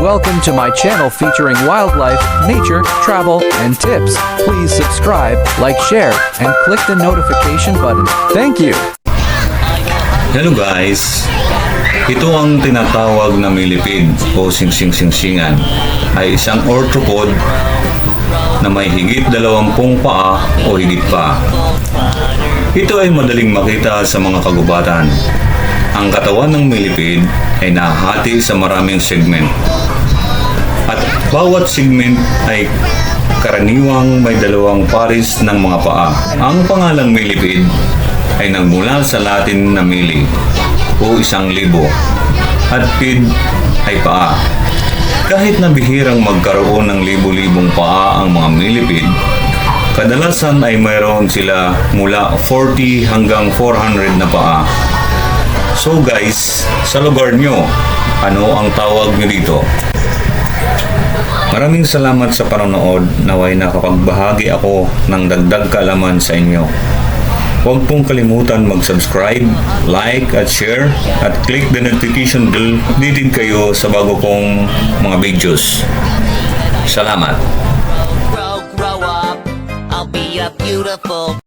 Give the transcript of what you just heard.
Welcome to my channel featuring wildlife, nature, travel, and tips. Please subscribe, like, share, and click the notification button. Thank you! Hello guys! Ito ang tinatawag na millipede o singsing-singsingan ay isang arthropod na may higit 20 paa o higit pa. Ito ay madaling makita sa mga kagubatan. Ang katawan ng millipede ay nahati sa maraming segment. At bawat segment ay karaniwang may 2 pares ng mga paa. Ang pangalang millipede ay nagmula sa Latin na milli o 1,000 at pid ay paa. Kahit na bihirang magkaroon ng libo-libong paa ang mga millipede, kadalasan ay mayroon sila mula 40 hanggang 400 na paa. So guys, sa lugar nyo, ano ang tawag nyo dito? Maraming salamat sa panonood. Naway nakapagbahagi ako ng dagdag kaalaman sa inyo. Huwag pong kalimutan mag-subscribe, like at share at click the notification bell din kayo sa bago kong mga videos. Salamat! Grow up, I'll be a beautiful